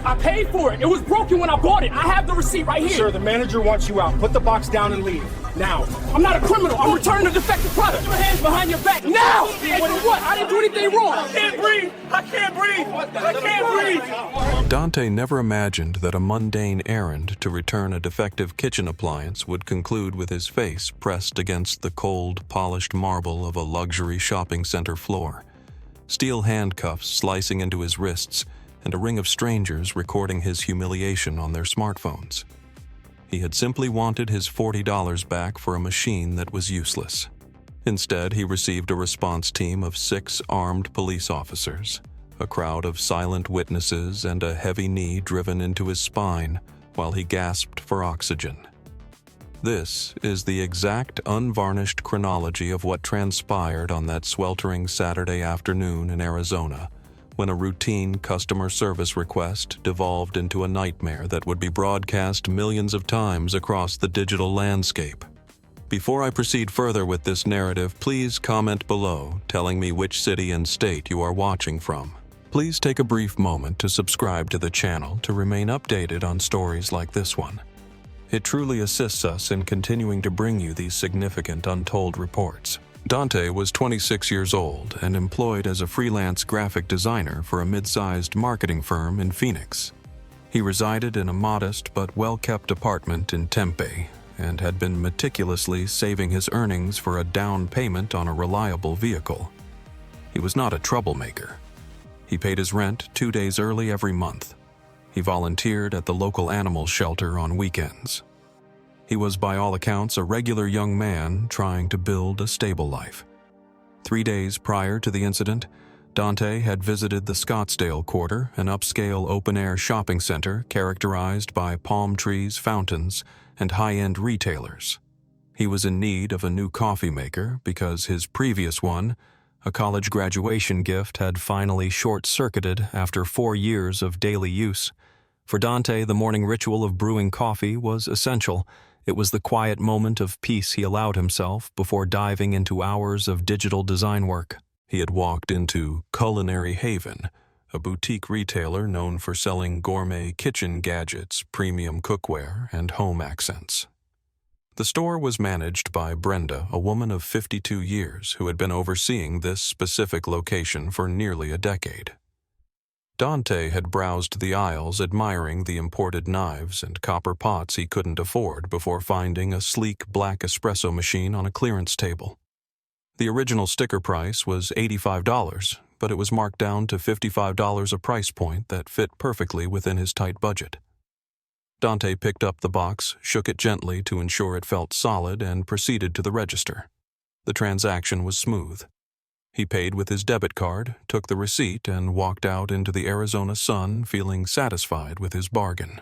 I paid for it. It was broken when I bought it. I have the receipt right here. Sir, the manager wants you out. Put the box down and leave. Now. I'm not a criminal. I'm returning a defective product. Put your hands behind your back. Now! Hey, for what? I didn't do anything wrong. I can't breathe. I can't breathe. I can't breathe. Dante never imagined that a mundane errand to return a defective kitchen appliance would conclude with his face pressed against the cold, polished marble of a luxury shopping center floor, steel handcuffs slicing into his wrists, and a ring of strangers recording his humiliation on their smartphones. He had simply wanted his $40 back for a machine that was useless. Instead, he received a response team of 6 armed police officers, a crowd of silent witnesses, and a heavy knee driven into his spine while he gasped for oxygen. This is the exact unvarnished chronology of what transpired on that sweltering Saturday afternoon in Arizona, when a routine customer service request devolved into a nightmare that would be broadcast millions of times across the digital landscape. Before I proceed further with this narrative, please comment below telling me which city and state you are watching from. Please take a brief moment to subscribe to the channel to remain updated on stories like this one. It truly assists us in continuing to bring you these significant untold reports. Dante was 26 years old and employed as a freelance graphic designer for a mid-sized marketing firm in Phoenix. He resided in a modest but well-kept apartment in Tempe and had been meticulously saving his earnings for a down payment on a reliable vehicle. He was not a troublemaker. He paid his rent 2 days early every month. He volunteered at the local animal shelter on weekends. He was, by all accounts, a regular young man trying to build a stable life. 3 days prior to the incident, Dante had visited the Scottsdale Quarter, an upscale open-air shopping center characterized by palm trees, fountains, and high-end retailers. He was in need of a new coffee maker because his previous one, a college graduation gift, had finally short-circuited after 4 years of daily use. For Dante, the morning ritual of brewing coffee was essential. It was the quiet moment of peace he allowed himself before diving into hours of digital design work. He had walked into Culinary Haven, a boutique retailer known for selling gourmet kitchen gadgets, premium cookware, and home accents. The store was managed by Brenda, a woman of 52 years who had been overseeing this specific location for nearly a decade. Dante had browsed the aisles admiring the imported knives and copper pots he couldn't afford before finding a sleek black espresso machine on a clearance table. The original sticker price was $85, but it was marked down to $55, a price point that fit perfectly within his tight budget. Dante picked up the box, shook it gently to ensure it felt solid, and proceeded to the register. The transaction was smooth. He paid with his debit card, took the receipt, and walked out into the Arizona sun feeling satisfied with his bargain.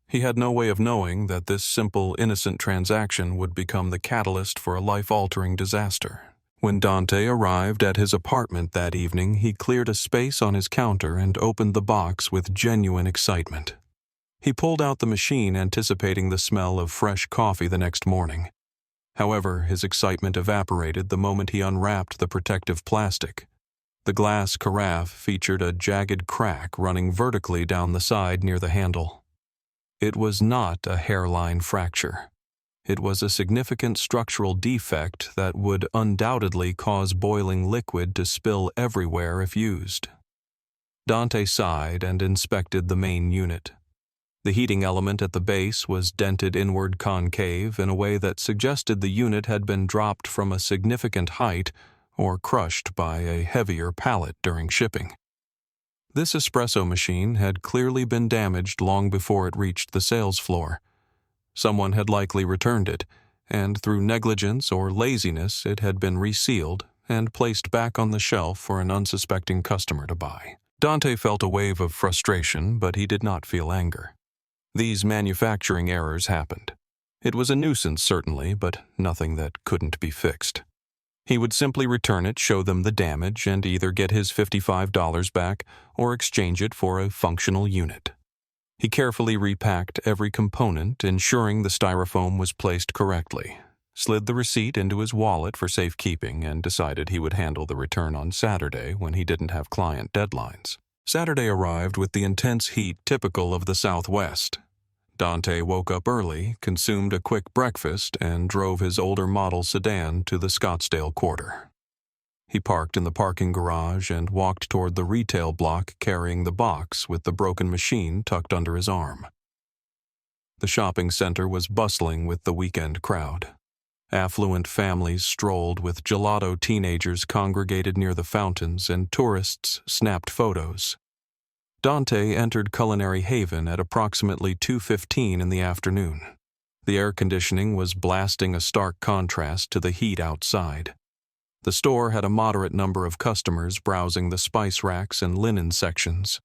He had no way of knowing that this simple, innocent transaction would become the catalyst for a life-altering disaster. When Dante arrived at his apartment that evening, he cleared a space on his counter and opened the box with genuine excitement. He pulled out the machine, anticipating the smell of fresh coffee the next morning. However, his excitement evaporated the moment he unwrapped the protective plastic. The glass carafe featured a jagged crack running vertically down the side near the handle. It was not a hairline fracture. It was a significant structural defect that would undoubtedly cause boiling liquid to spill everywhere if used. Dante sighed and inspected the main unit. The heating element at the base was dented inward concave in a way that suggested the unit had been dropped from a significant height or crushed by a heavier pallet during shipping. This espresso machine had clearly been damaged long before it reached the sales floor. Someone had likely returned it, and through negligence or laziness it had been resealed and placed back on the shelf for an unsuspecting customer to buy. Dante felt a wave of frustration, but he did not feel anger. These manufacturing errors happened. It was a nuisance, certainly, but nothing that couldn't be fixed. He would simply return it, show them the damage, and either get his $55 back or exchange it for a functional unit. He carefully repacked every component, ensuring the styrofoam was placed correctly, slid the receipt into his wallet for safekeeping, and decided he would handle the return on Saturday when he didn't have client deadlines. Saturday arrived with the intense heat typical of the Southwest. Dante woke up early, consumed a quick breakfast, and drove his older model sedan to the Scottsdale Quarter. He parked in the parking garage and walked toward the retail block carrying the box with the broken machine tucked under his arm. The shopping center was bustling with the weekend crowd. Affluent families strolled with gelato teenagers congregated near the fountains and tourists snapped photos. Dante entered Culinary Haven at approximately 2:15 in the afternoon. The air conditioning was blasting a stark contrast to the heat outside. The store had a moderate number of customers browsing the spice racks and linen sections.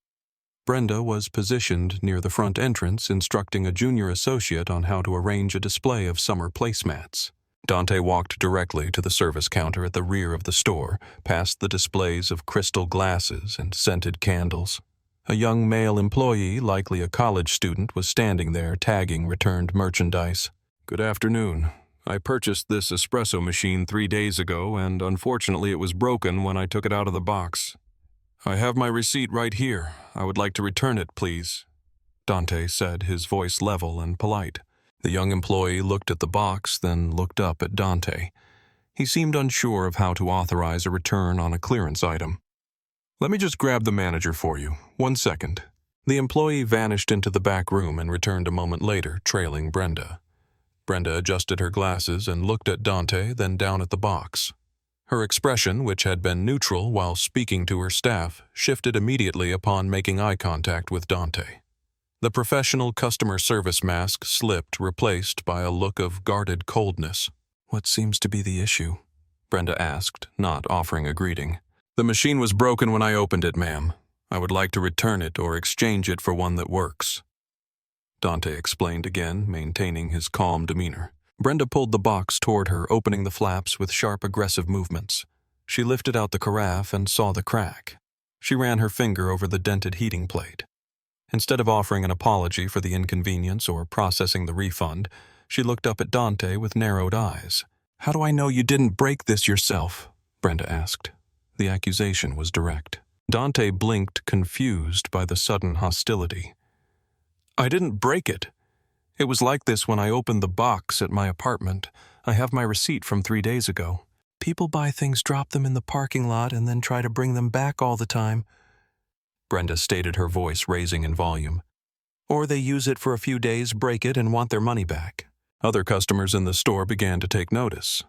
Brenda was positioned near the front entrance instructing a junior associate on how to arrange a display of summer placemats. Dante walked directly to the service counter at the rear of the store, past the displays of crystal glasses and scented candles. A young male employee, likely a college student, was standing there tagging returned merchandise. "Good afternoon. I purchased this espresso machine 3 days ago, and unfortunately it was broken when I took it out of the box. I have my receipt right here. I would like to return it, please," Dante said, his voice level and polite. The young employee looked at the box, then looked up at Dante. He seemed unsure of how to authorize a return on a clearance item. "Let me just grab the manager for you. 1 second." The employee vanished into the back room and returned a moment later, trailing Brenda. Brenda adjusted her glasses and looked at Dante, then down at the box. Her expression, which had been neutral while speaking to her staff, shifted immediately upon making eye contact with Dante. The professional customer service mask slipped, replaced by a look of guarded coldness. "What seems to be the issue?" Brenda asked, not offering a greeting. "The machine was broken when I opened it, ma'am. I would like to return it or exchange it for one that works," Dante explained again, maintaining his calm demeanor. Brenda pulled the box toward her, opening the flaps with sharp, aggressive movements. She lifted out the carafe and saw the crack. She ran her finger over the dented heating plate. Instead of offering an apology for the inconvenience or processing the refund, she looked up at Dante with narrowed eyes. "How do I know you didn't break this yourself?" Brenda asked. The accusation was direct. Dante blinked, confused by the sudden hostility. "I didn't break it. It was like this when I opened the box at my apartment. I have my receipt from 3 days ago. People buy things, drop them in the parking lot, and then try to bring them back all the time," Brenda stated, her voice raising in volume. "Or they use it for a few days, break it, and want their money back." Other customers in the store began to take notice.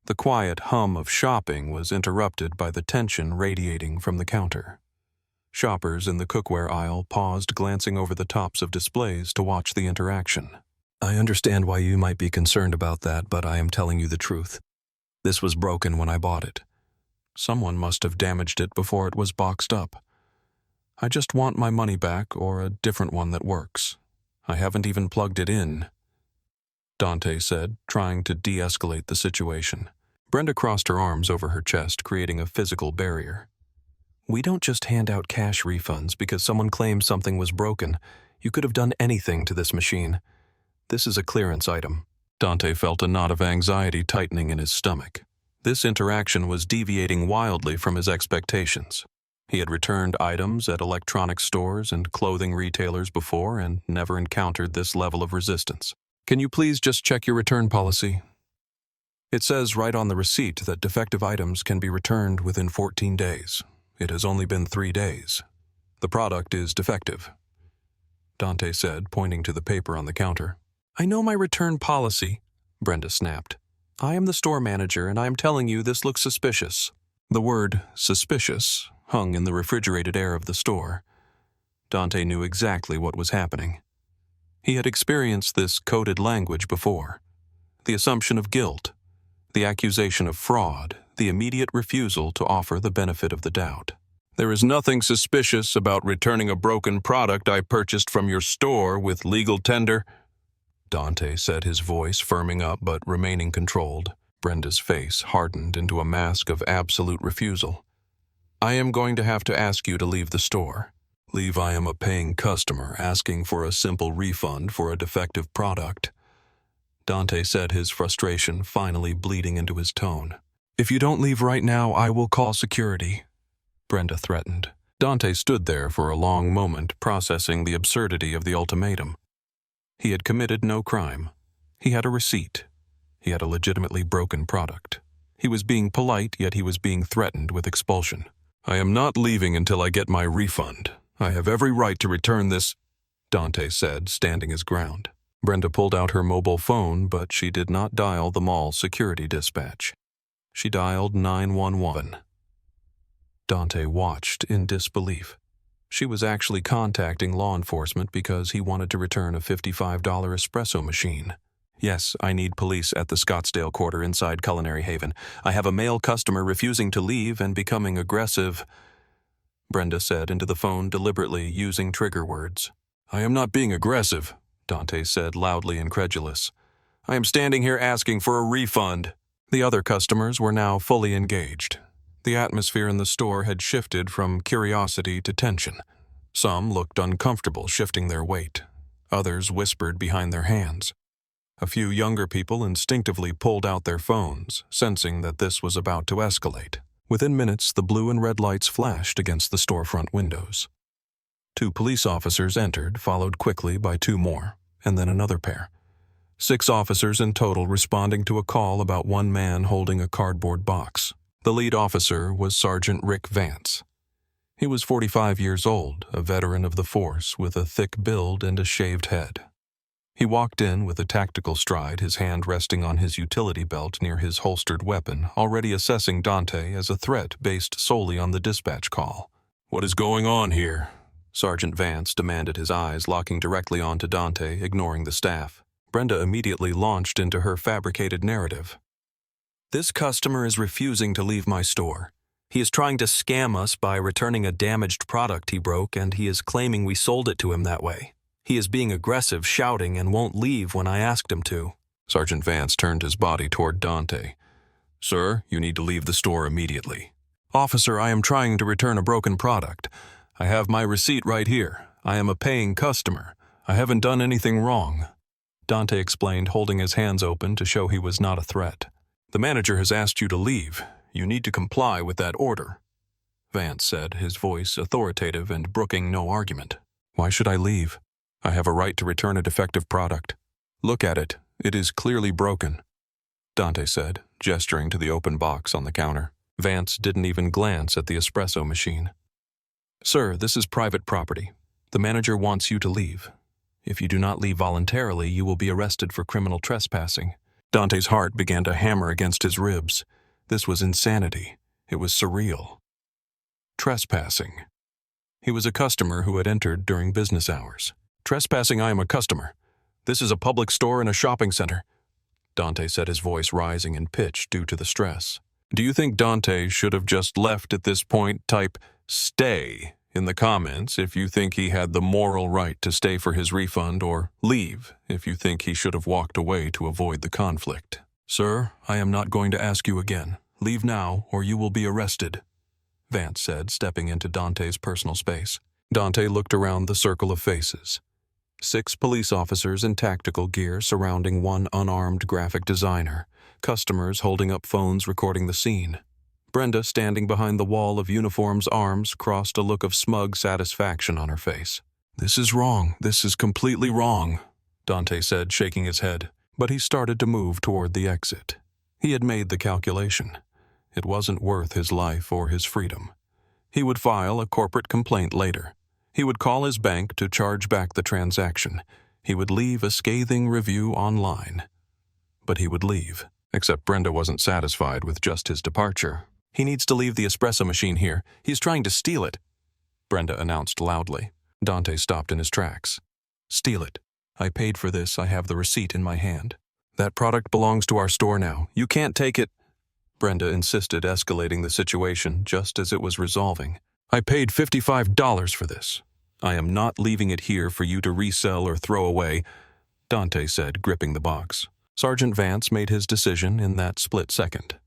The quiet hum of shopping was interrupted by the tension radiating from the counter. Shoppers in the cookware aisle paused, glancing over the tops of displays to watch the interaction. "I understand why you might be concerned about that, but I am telling you the truth. This was broken when I bought it. Someone must have damaged it before it was boxed up. I just want my money back or a different one that works. I haven't even plugged it in," Dante said, trying to de-escalate the situation. Brenda crossed her arms over her chest, creating a physical barrier. "We don't just hand out cash refunds because someone claims something was broken. You could have done anything to this machine. This is a clearance item." Dante felt a knot of anxiety tightening in his stomach. This interaction was deviating wildly from his expectations. He had returned items at electronics stores and clothing retailers before and never encountered this level of resistance. "Can you please just check your return policy? It says right on the receipt that defective items can be returned within 14 days. It has only been 3 days. The product is defective," Dante said, pointing to the paper on the counter. "I know my return policy," Brenda snapped. "I am the store manager, and I am telling you this looks suspicious." The word suspicious hung in the refrigerated air of the store. Dante knew exactly what was happening. He had experienced this coded language before. The assumption of guilt, the accusation of fraud, the immediate refusal to offer the benefit of the doubt. "There is nothing suspicious about returning a broken product I purchased from your store with legal tender," Dante said, his voice firming up but remaining controlled. Brenda's face hardened into a mask of absolute refusal. "I am going to have to ask you to leave the store." "Leave? I am a paying customer asking for a simple refund for a defective product," Dante said, his frustration finally bleeding into his tone. "If you don't leave right now, I will call security," Brenda threatened. Dante stood there for a long moment, processing the absurdity of the ultimatum. He had committed no crime. He had a receipt. He had a legitimately broken product. He was being polite, yet he was being threatened with expulsion. "I am not leaving until I get my refund. I have every right to return this," Dante said, standing his ground. Brenda pulled out her mobile phone, but she did not dial the mall security dispatch. She dialed 911. Dante watched in disbelief. She was actually contacting law enforcement because he wanted to return a $55 espresso machine. "Yes, I need police at the Scottsdale Quarter inside Culinary Haven. I have a male customer refusing to leave and becoming aggressive," Brenda said into the phone, deliberately using trigger words. "I am not being aggressive," Dante said, loudly incredulous. "I am standing here asking for a refund." The other customers were now fully engaged. The atmosphere in the store had shifted from curiosity to tension. Some looked uncomfortable shifting their weight. Others whispered behind their hands. A few younger people instinctively pulled out their phones, sensing that this was about to escalate. Within minutes, the blue and red lights flashed against the storefront windows. 2 police officers entered, followed quickly by 2 more, and then another pair. 6 officers in total responding to a call about one man holding a cardboard box. The lead officer was Sergeant Rick Vance. He was 45 years old, a veteran of the force with a thick build and a shaved head. He walked in with a tactical stride, his hand resting on his utility belt near his holstered weapon, already assessing Dante as a threat based solely on the dispatch call. "What is going on here?" Sergeant Vance demanded, his eyes locking directly onto Dante, ignoring the staff. Brenda immediately launched into her fabricated narrative. "This customer is refusing to leave my store. He is trying to scam us by returning a damaged product he broke, and he is claiming we sold it to him that way. He is being aggressive, shouting, and won't leave when I asked him to." Sergeant Vance turned his body toward Dante. "Sir, you need to leave the store immediately." "Officer, I am trying to return a broken product. I have my receipt right here. I am a paying customer. I haven't done anything wrong," Dante explained, holding his hands open to show he was not a threat. "The manager has asked you to leave. You need to comply with that order," Vance said, his voice authoritative and brooking no argument. "Why should I leave? I have a right to return a defective product. Look at it. It is clearly broken," Dante said, gesturing to the open box on the counter. Vance didn't even glance at the espresso machine. "Sir, this is private property. The manager wants you to leave. If you do not leave voluntarily, you will be arrested for criminal trespassing." Dante's heart began to hammer against his ribs. This was insanity. It was surreal. Trespassing. He was a customer who had entered during business hours. "Trespassing, I am a customer. This is a public store and a shopping center," Dante said, his voice rising in pitch due to the stress. "Do you think Dante should have just left at this point? Type "stay" in the comments if you think he had the moral right to stay for his refund, or leave if you think he should have walked away to avoid the conflict. "Sir, I am not going to ask you again. Leave now or you will be arrested," Vance said, stepping into Dante's personal space. Dante looked around the circle of faces. 6 police officers in tactical gear surrounding one unarmed graphic designer, customers holding up phones recording the scene. Brenda, standing behind the wall of uniforms, arms crossed, a look of smug satisfaction on her face. "This is wrong. This is completely wrong," Dante said, shaking his head. But he started to move toward the exit. He had made the calculation. It wasn't worth his life or his freedom. He would file a corporate complaint later. He would call his bank to charge back the transaction. He would leave a scathing review online. But he would leave. Except Brenda wasn't satisfied with just his departure. "He needs to leave the espresso machine here. He's trying to steal it," Brenda announced loudly. Dante stopped in his tracks. "Steal it. I paid for this. I have the receipt in my hand. That product belongs to our store now. You can't take it," Brenda insisted, escalating the situation just as it was resolving. "I paid $55 for this. I am not leaving it here for you to resell or throw away," Dante said, gripping the box. Sergeant Vance made his decision in that split second.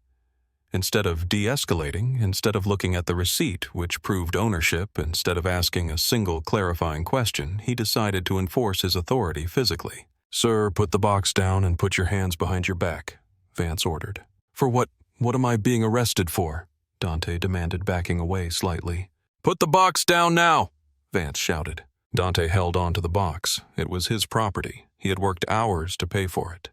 Instead of de-escalating, instead of looking at the receipt, which proved ownership, instead of asking a single clarifying question, he decided to enforce his authority physically. "Sir, put the box down and put your hands behind your back," Vance ordered. "For what am I being arrested for?" Dante demanded, backing away slightly. "Put the box down now!" Vance shouted. Dante held on to the box. It was his property. He had worked hours to pay for it.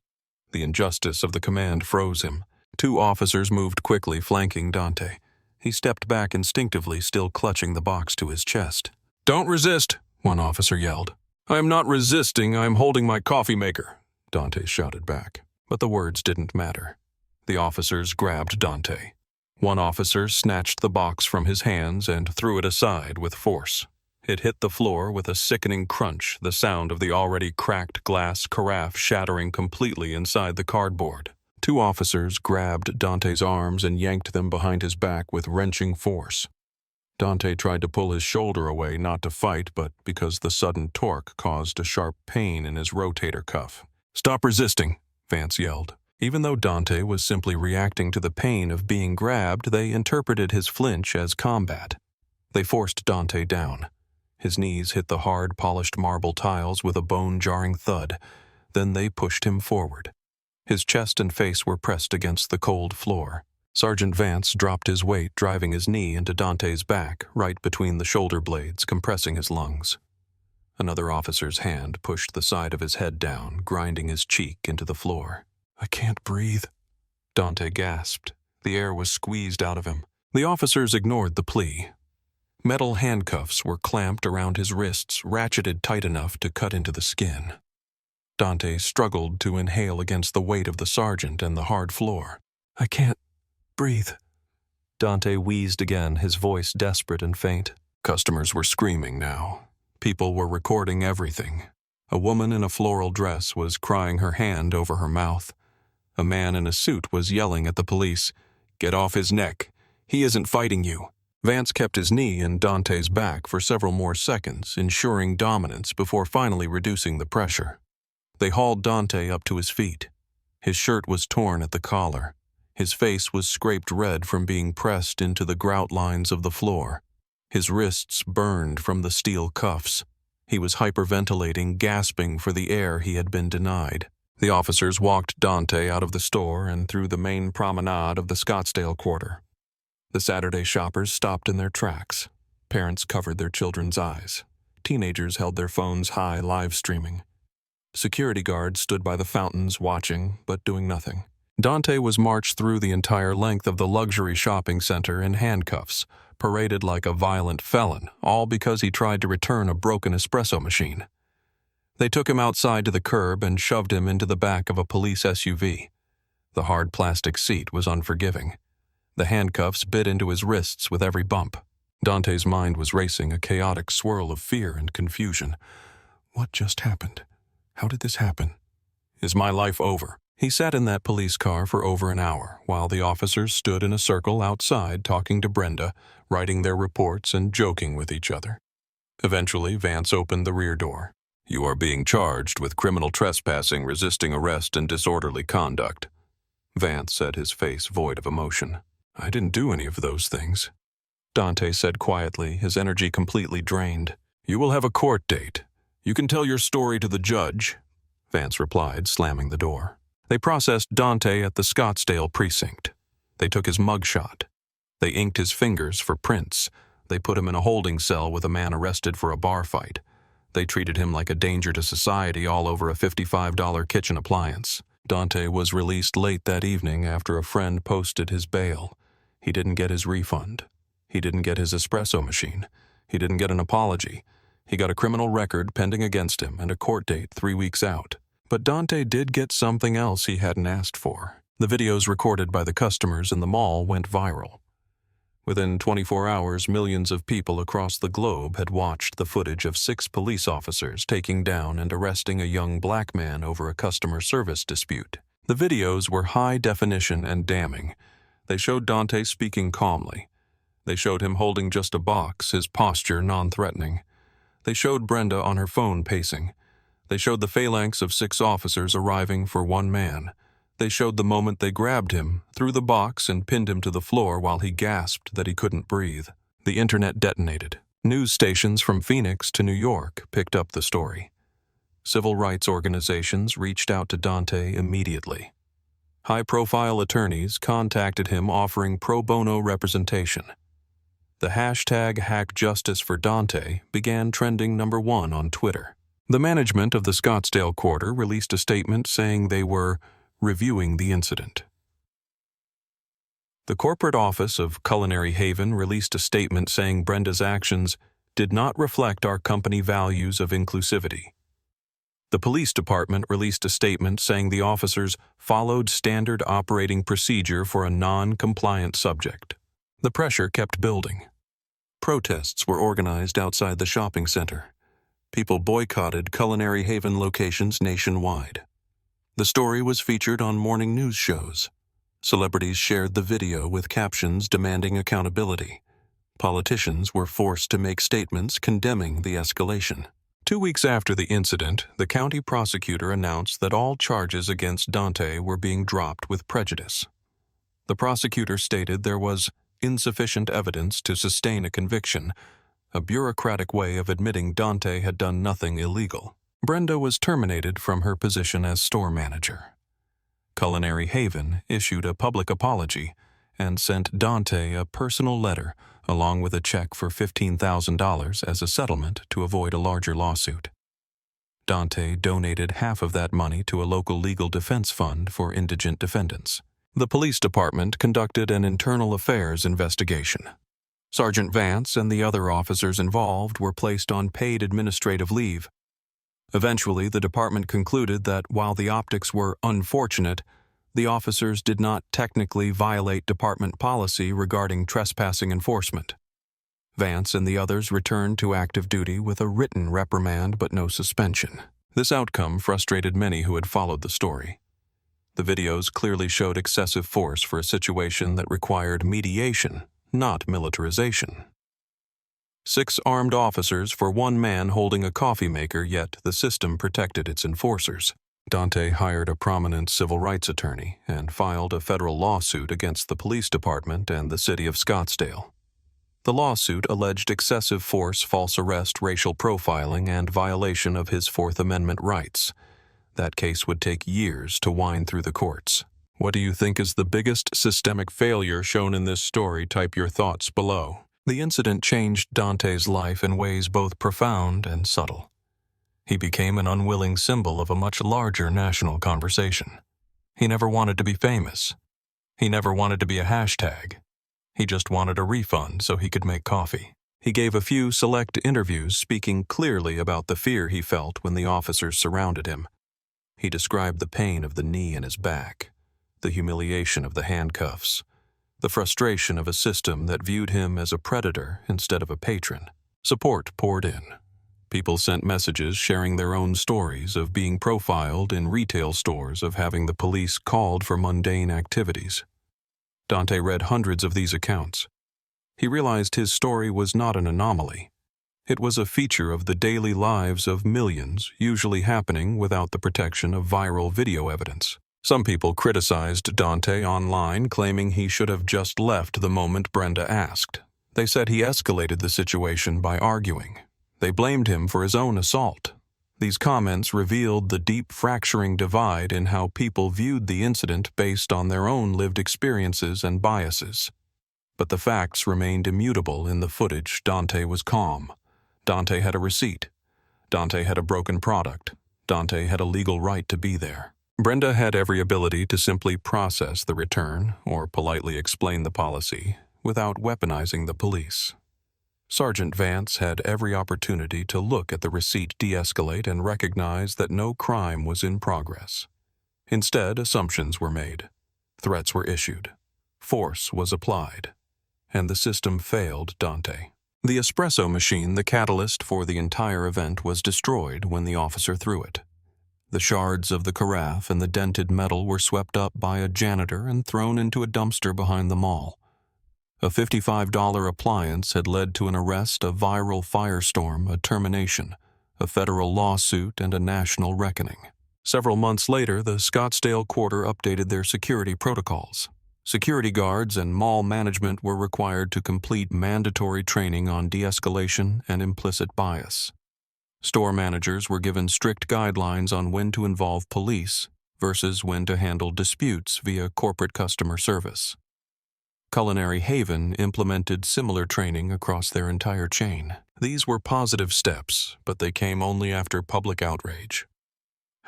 The injustice of the command froze him. 2 officers moved quickly, flanking Dante. He stepped back instinctively, still clutching the box to his chest. "Don't resist," one officer yelled. "I am not resisting, I am holding my coffee maker," Dante shouted back. But the words didn't matter. The officers grabbed Dante. One officer snatched the box from his hands and threw it aside with force. It hit the floor with a sickening crunch, the sound of the already cracked glass carafe shattering completely inside the cardboard. 2 officers grabbed Dante's arms and yanked them behind his back with wrenching force. Dante tried to pull his shoulder away, not to fight, but because the sudden torque caused a sharp pain in his rotator cuff. "Stop resisting," Vance yelled. Even though Dante was simply reacting to the pain of being grabbed, they interpreted his flinch as combat. They forced Dante down. His knees hit the hard, polished marble tiles with a bone-jarring thud. Then they pushed him forward. His chest and face were pressed against the cold floor. Sergeant Vance dropped his weight, driving his knee into Dante's back, right between the shoulder blades, compressing his lungs. Another officer's hand pushed the side of his head down, grinding his cheek into the floor. "I can't breathe," Dante gasped. The air was squeezed out of him. The officers ignored the plea. Metal handcuffs were clamped around his wrists, ratcheted tight enough to cut into the skin. Dante struggled to inhale against the weight of the sergeant and the hard floor. "I can't breathe." Dante wheezed again, his voice desperate and faint. Customers were screaming now. People were recording everything. A woman in a floral dress was crying her hand over her mouth. A man in a suit was yelling at the police, "Get off his neck. He isn't fighting you." Vance kept his knee in Dante's back for several more seconds, ensuring dominance before finally reducing the pressure. They hauled Dante up to his feet. His shirt was torn at the collar. His face was scraped red from being pressed into the grout lines of the floor. His wrists burned from the steel cuffs. He was hyperventilating, gasping for the air he had been denied. The officers walked Dante out of the store and through the main promenade of the Scottsdale Quarter. The Saturday shoppers stopped in their tracks. Parents covered their children's eyes. Teenagers held their phones high, live streaming. Security guards stood by the fountains watching, but doing nothing. Dante was marched through the entire length of the luxury shopping center in handcuffs, paraded like a violent felon, all because he tried to return a broken espresso machine. They took him outside to the curb and shoved him into the back of a police SUV. The hard plastic seat was unforgiving. The handcuffs bit into his wrists with every bump. Dante's mind was racing, a chaotic swirl of fear and confusion. What just happened? How did this happen? Is my life over? He sat in that police car for over an hour, while the officers stood in a circle outside talking to Brenda, writing their reports and joking with each other. Eventually, Vance opened the rear door. "You are being charged with criminal trespassing, resisting arrest, and disorderly conduct," Vance said, his face void of emotion. "I didn't do any of those things," Dante said quietly, his energy completely drained. "You will have a court date. You can tell your story to the judge," Vance replied, slamming the door. They processed Dante at the Scottsdale precinct. They took his mugshot. They inked his fingers for prints. They put him in a holding cell with a man arrested for a bar fight. They treated him like a danger to society, all over a $55 kitchen appliance. Dante was released late that evening after a friend posted his bail. He didn't get his refund. He didn't get his espresso machine. He didn't get an apology. He got a criminal record pending against him and a court date 3 weeks out. But Dante did get something else he hadn't asked for. The videos recorded by the customers in the mall went viral. Within 24 hours, millions of people across the globe had watched the footage of 6 police officers taking down and arresting a young black man over a customer service dispute. The videos were high definition and damning. They showed Dante speaking calmly. They showed him holding just a box, his posture non-threatening. They showed Brenda on her phone pacing. They showed the phalanx of 6 officers arriving for one man. They showed the moment they grabbed him, threw the box, and pinned him to the floor while he gasped that he couldn't breathe. The internet detonated. News stations from Phoenix to New York picked up the story. Civil rights organizations reached out to Dante immediately. High-profile attorneys contacted him offering pro bono representation. The hashtag #HackJusticeForDante began trending #1 on Twitter. The management of the Scottsdale Quarter released a statement saying they were reviewing the incident. The corporate office of Culinary Haven released a statement saying Brenda's actions did not reflect our company values of inclusivity. The police department released a statement saying the officers followed standard operating procedure for a non-compliant subject. The pressure kept building. Protests were organized outside the shopping center. People boycotted Culinary Haven locations nationwide. The story was featured on morning news shows. Celebrities shared the video with captions demanding accountability. Politicians were forced to make statements condemning the escalation. 2 weeks after the incident, the county prosecutor announced that all charges against Dante were being dropped with prejudice. The prosecutor stated there was insufficient evidence to sustain a conviction, a bureaucratic way of admitting Dante had done nothing illegal. Brenda was terminated from her position as store manager. Culinary Haven issued a public apology and sent Dante a personal letter along with a check for $15,000 as a settlement to avoid a larger lawsuit. Dante donated half of that money to a local legal defense fund for indigent defendants. The police department conducted an internal affairs investigation. Sergeant Vance and the other officers involved were placed on paid administrative leave. Eventually, the department concluded that while the optics were unfortunate, the officers did not technically violate department policy regarding trespassing enforcement. Vance and the others returned to active duty with a written reprimand but no suspension. This outcome frustrated many who had followed the story. The videos clearly showed excessive force for a situation that required mediation, not militarization. 6 armed officers for 1 man holding a coffee maker, yet the system protected its enforcers. Dante hired a prominent civil rights attorney and filed a federal lawsuit against the police department and the city of Scottsdale. The lawsuit alleged excessive force, false arrest, racial profiling, and violation of his Fourth Amendment rights. That case would take years to wind through the courts. What do you think is the biggest systemic failure shown in this story? Type your thoughts below. The incident changed Dante's life in ways both profound and subtle. He became an unwilling symbol of a much larger national conversation. He never wanted to be famous. He never wanted to be a hashtag. He just wanted a refund so he could make coffee. He gave a few select interviews speaking clearly about the fear he felt when the officers surrounded him. He described the pain of the knee in his back, the humiliation of the handcuffs, the frustration of a system that viewed him as a predator instead of a patron. Support poured in. People sent messages sharing their own stories of being profiled in retail stores, of having the police called for mundane activities. Dante read hundreds of these accounts. He realized his story was not an anomaly. It was a feature of the daily lives of millions, usually happening without the protection of viral video evidence. Some people criticized Dante online, claiming he should have just left the moment Brenda asked. They said he escalated the situation by arguing. They blamed him for his own assault. These comments revealed the deep fracturing divide in how people viewed the incident based on their own lived experiences and biases. But the facts remained immutable in the footage. Dante was calm. Dante had a receipt. Dante had a broken product. Dante had a legal right to be there. Brenda had every ability to simply process the return or politely explain the policy without weaponizing the police. Sergeant Vance had every opportunity to look at the receipt, de-escalate, and recognize that no crime was in progress. Instead, assumptions were made. Threats were issued. Force was applied. And the system failed Dante. The espresso machine, the catalyst for the entire event, was destroyed when the officer threw it. The shards of the carafe and the dented metal were swept up by a janitor and thrown into a dumpster behind the mall. A $55 appliance had led to an arrest, a viral firestorm, a termination, a federal lawsuit, and a national reckoning. Several months later, the Scottsdale Quarter updated their security protocols. Security guards and mall management were required to complete mandatory training on de-escalation and implicit bias. Store managers were given strict guidelines on when to involve police versus when to handle disputes via corporate customer service. Culinary Haven implemented similar training across their entire chain. These were positive steps, but they came only after public outrage.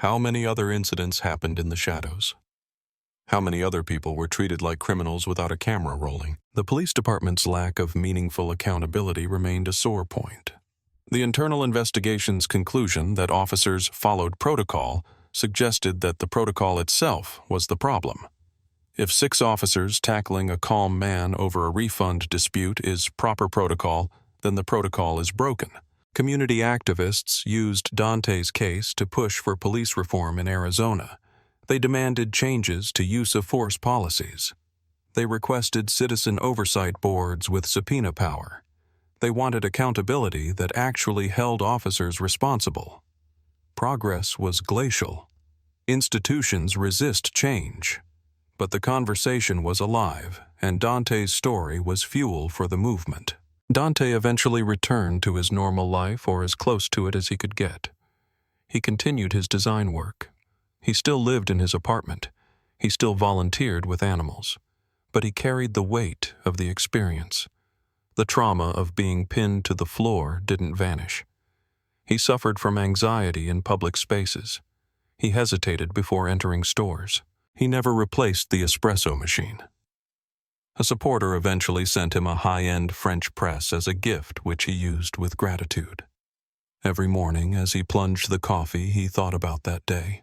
How many other incidents happened in the shadows? How many other people were treated like criminals without a camera rolling? The police department's lack of meaningful accountability remained a sore point. The internal investigation's conclusion that officers followed protocol suggested that the protocol itself was the problem. If 6 officers tackling a calm man over a refund dispute is proper protocol, then the protocol is broken. Community activists used Dante's case to push for police reform in Arizona. They demanded changes to use of force policies. They requested citizen oversight boards with subpoena power. They wanted accountability that actually held officers responsible. Progress was glacial. Institutions resist change. But the conversation was alive, and Dante's story was fuel for the movement. Dante eventually returned to his normal life, or as close to it as he could get. He continued his design work. He still lived in his apartment. He still volunteered with animals. But he carried the weight of the experience. The trauma of being pinned to the floor didn't vanish. He suffered from anxiety in public spaces. He hesitated before entering stores. He never replaced the espresso machine. A supporter eventually sent him a high-end French press as a gift which he used with gratitude. Every morning as he plunged the coffee, he thought about that day.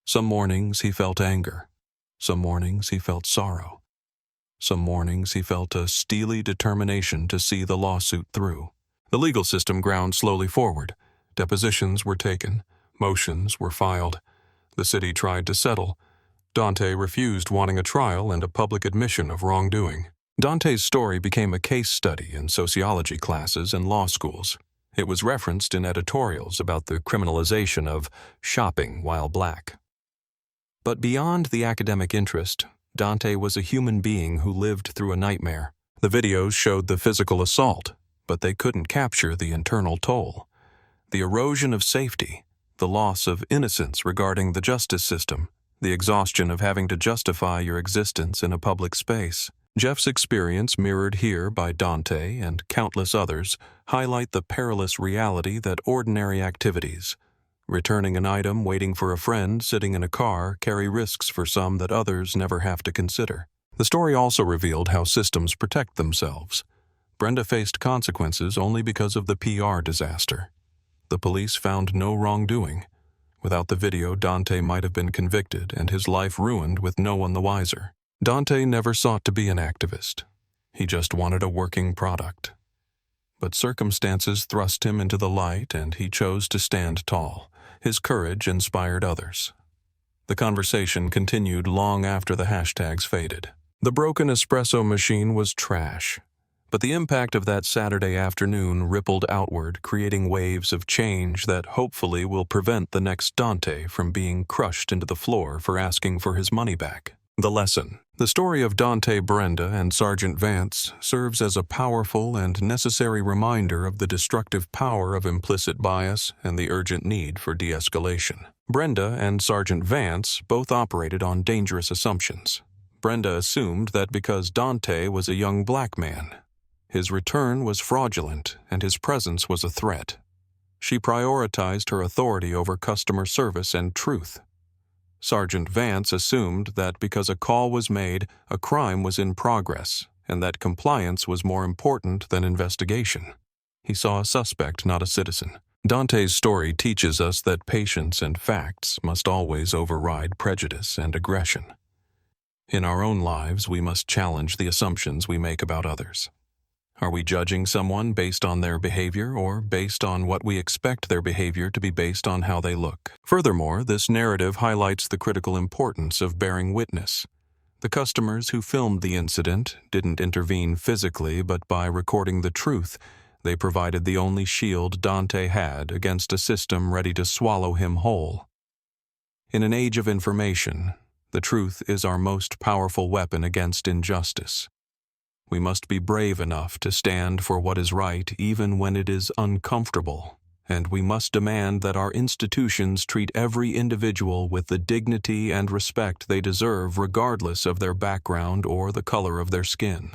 Some mornings he felt anger. Some mornings he felt sorrow. Some mornings he felt a steely determination to see the lawsuit through. The legal system ground slowly forward. Depositions were taken. Motions were filed. The city tried to settle. Dante refused, wanting a trial and a public admission of wrongdoing. Dante's story became a case study in sociology classes and law schools. It was referenced in editorials about the criminalization of shopping while black. But beyond the academic interest, Dante was a human being who lived through a nightmare. The videos showed the physical assault, but they couldn't capture the internal toll. The erosion of safety, the loss of innocence regarding the justice system, the exhaustion of having to justify your existence in a public space. Jeff's experience, mirrored here by Dante and countless others, highlight the perilous reality that ordinary activities, returning an item, waiting for a friend, sitting in a car, carry risks for some that others never have to consider. The story also revealed how systems protect themselves. Brenda faced consequences only because of the PR disaster. The police found no wrongdoing. Without the video, Dante might have been convicted and his life ruined with no one the wiser. Dante never sought to be an activist. He just wanted a working product. But circumstances thrust him into the light and he chose to stand tall. His courage inspired others. The conversation continued long after the hashtags faded. The broken espresso machine was trash, but the impact of that Saturday afternoon rippled outward, creating waves of change that hopefully will prevent the next Dante from being crushed into the floor for asking for his money back. The lesson. The story of Dante, Brenda, and Sergeant Vance serves as a powerful and necessary reminder of the destructive power of implicit bias and the urgent need for de-escalation. Brenda and Sergeant Vance both operated on dangerous assumptions. Brenda assumed that because Dante was a young black man, his return was fraudulent and his presence was a threat. She prioritized her authority over customer service and truth. Sergeant Vance assumed that because a call was made, a crime was in progress, and that compliance was more important than investigation. He saw a suspect, not a citizen. Dante's story teaches us that patience and facts must always override prejudice and aggression. In our own lives, we must challenge the assumptions we make about others. Are we judging someone based on their behavior or based on what we expect their behavior to be based on how they look? Furthermore, this narrative highlights the critical importance of bearing witness. The customers who filmed the incident didn't intervene physically, but by recording the truth, they provided the only shield Dante had against a system ready to swallow him whole. In an age of information, the truth is our most powerful weapon against injustice. We must be brave enough to stand for what is right even when it is uncomfortable, and we must demand that our institutions treat every individual with the dignity and respect they deserve regardless of their background or the color of their skin.